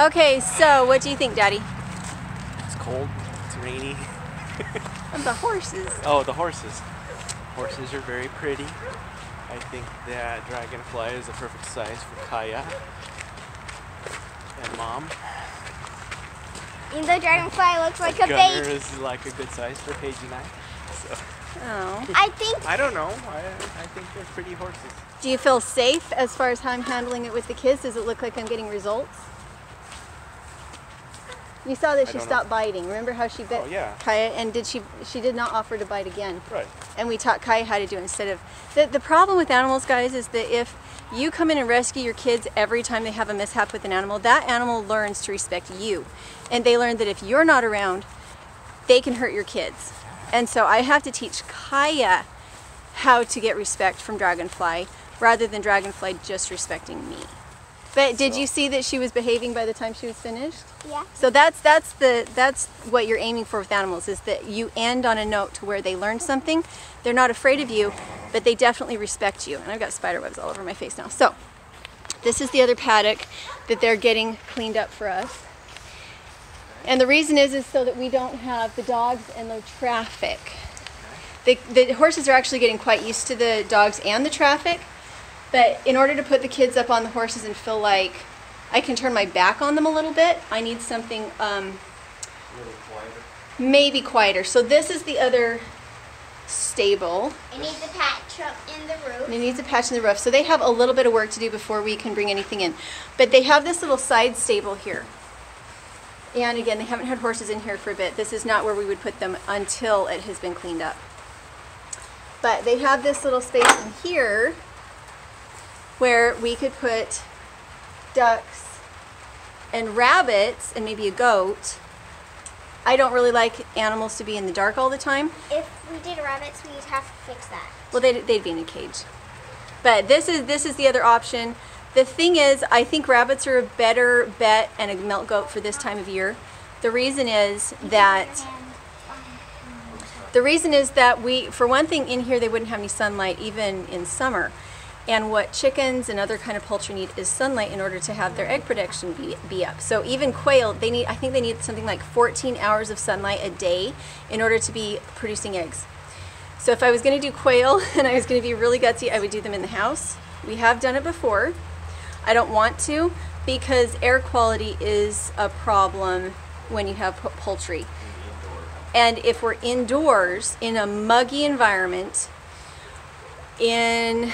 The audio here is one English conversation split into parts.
Okay, so what do you think, Daddy? It's cold, it's rainy. And the horses. Oh, the horses. Horses are very pretty. I think that dragonfly is the perfect size for Kaya and Mom. And the dragonfly looks like a Gunner baby. is like a good size for Paige and I. So. Oh. I don't know. I think they're pretty horses. Do you feel safe as far as how I'm handling it with the kids? Does it look like I'm getting results? You saw that she stopped biting. Remember how she bit Kaya, and she did not offer to bite again. Right. And we taught Kaya how to do it instead of... The problem with animals, guys, is that if you come in and rescue your kids every time they have a mishap with an animal, that animal learns to respect you. And they learn that if you're not around, they can hurt your kids. And so I have to teach Kaya how to get respect from Dragonfly rather than Dragonfly just respecting me. But did you see that she was behaving by the time she was finished? Yeah. So that's what you're aiming for with animals, is that you end on a note to where they learn something. They're not afraid of you, but they definitely respect you. And I've got spider webs all over my face now. So this is the other paddock that they're getting cleaned up for us. And the reason is so that we don't have the dogs and the traffic. The horses are actually getting quite used to the dogs and the traffic. But in order to put the kids up on the horses and feel like I can turn my back on them a little bit, I need something a little quieter. Maybe quieter. So this is the other stable. It needs a patch up in the roof. And it needs a patch in the roof. So they have a little bit of work to do before we can bring anything in. But they have this little side stable here. And again, they haven't had horses in here for a bit. This is not where we would put them until it has been cleaned up. But they have this little space in here where we could put ducks and rabbits and maybe a goat. I don't really like animals to be in the dark all the time. If we did rabbits, we'd have to fix that. Well, they'd be in a cage. But this is the other option. The thing is, I think rabbits are a better bet and a milk goat for this time of year. The reason is that we, for one thing, in here they wouldn't have any sunlight even in summer. And what chickens and other kind of poultry need is sunlight in order to have their egg production be up. So even quail, I think they need something like 14 hours of sunlight a day in order to be producing eggs. So if I was going to do quail and I was going to be really gutsy, I would do them in the house. We have done it before. I don't want to because air quality is a problem when you have poultry. And if we're indoors in a muggy environment, in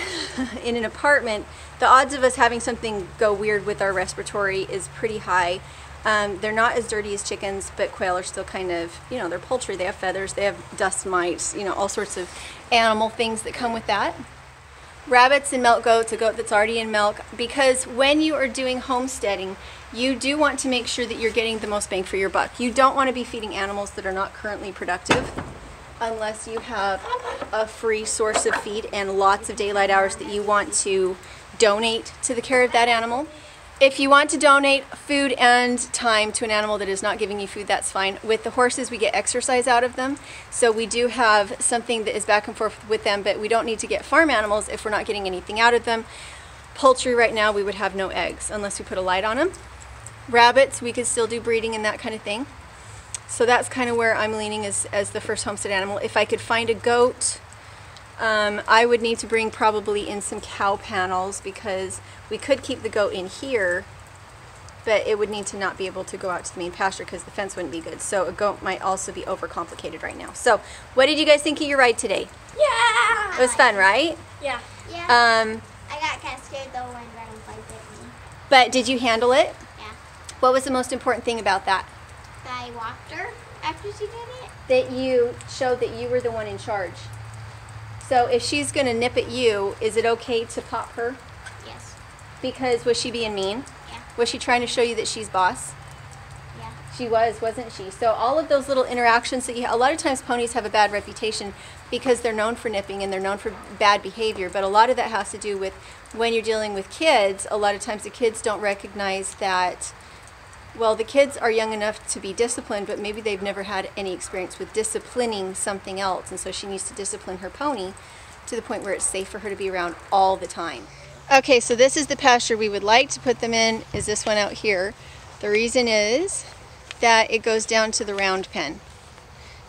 an apartment, the odds of us having something go weird with our respiratory is pretty high. They're not as dirty as chickens, but quail are still kind of, you know, they're poultry. They have feathers, they have dust mites, you know, all sorts of animal things that come with that. Rabbits and milk goats, a goat that's already in milk, because when you are doing homesteading, you do want to make sure that you're getting the most bang for your buck. You don't want to be feeding animals that are not currently productive, unless you have a free source of feed and lots of daylight hours that you want to donate to the care of that animal. If you want to donate food and time to an animal that is not giving you food, that's fine. With the horses, we get exercise out of them. So we do have something that is back and forth with them, but we don't need to get farm animals if we're not getting anything out of them. Poultry right now, we would have no eggs unless we put a light on them. Rabbits, we could still do breeding and that kind of thing. So that's kind of where I'm leaning as the first homestead animal. If I could find a goat, I would need to bring probably in some cow panels because we could keep the goat in here, but it would need to not be able to go out to the main pasture because the fence wouldn't be good. So a goat might also be overcomplicated right now. So what did you guys think of your ride today? Yeah! It was fun, right? Yeah. Yeah. I got kind of scared though when Dragonfly bit me. But did you handle it? Yeah. What was the most important thing about that? I walked her after she did it. That you showed that you were the one in charge. So if she's going to nip at you, is it okay to pop her? Yes. Because was she being mean? Yeah. Was she trying to show you that she's boss? Yeah. She was, wasn't she? So all of those little interactions that you have, a lot of times ponies have a bad reputation because they're known for nipping and they're known for bad behavior, but a lot of that has to do with when you're dealing with kids, a lot of times the kids don't recognize that. Well, the kids are young enough to be disciplined, but maybe they've never had any experience with disciplining something else, and so she needs to discipline her pony to the point where it's safe for her to be around all the time. Okay, so this is the pasture we would like to put them in, is this one out here. The reason is that it goes down to the round pen.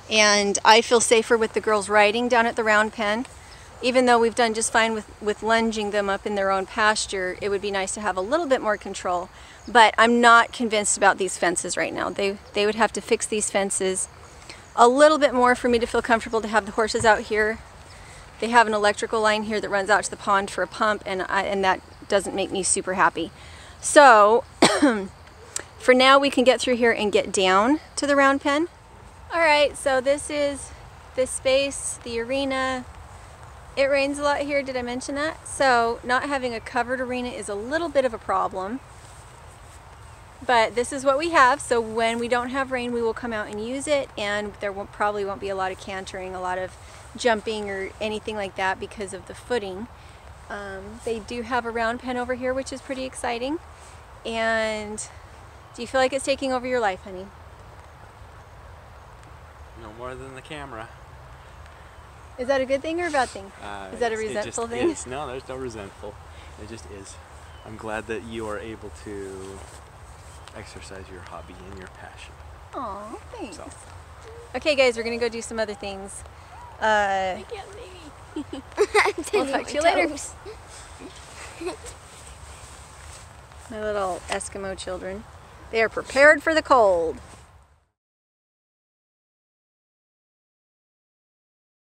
And I feel safer with the girls riding down at the round pen. Even though we've done just fine with lunging them up in their own pasture, it would be nice to have a little bit more control. But I'm not convinced about these fences right now. They would have to fix these fences a little bit more for me to feel comfortable to have the horses out here. They have an electrical line here that runs out to the pond for a pump, and that doesn't make me super happy. So for now we can get through here and get down to the round pen. Alright, so this is this space, the arena. It rains a lot here, did I mention that? So not having a covered arena is a little bit of a problem. But this is what we have, so when we don't have rain we will come out and use it, and there probably won't be a lot of cantering, a lot of jumping or anything like that because of the footing. They do have a round pen over here, which is pretty exciting. And do you feel like it's taking over your life, honey? No more than the camera. Is that a good thing or a bad thing? Is that a resentful thing? No, there's no resentful. It just is. I'm glad that you are able to exercise your hobby and your passion. Aw, thanks. So. Okay guys, we're gonna go do some other things. I can't see me. We'll talk to you later. My little Eskimo children. They are prepared for the cold.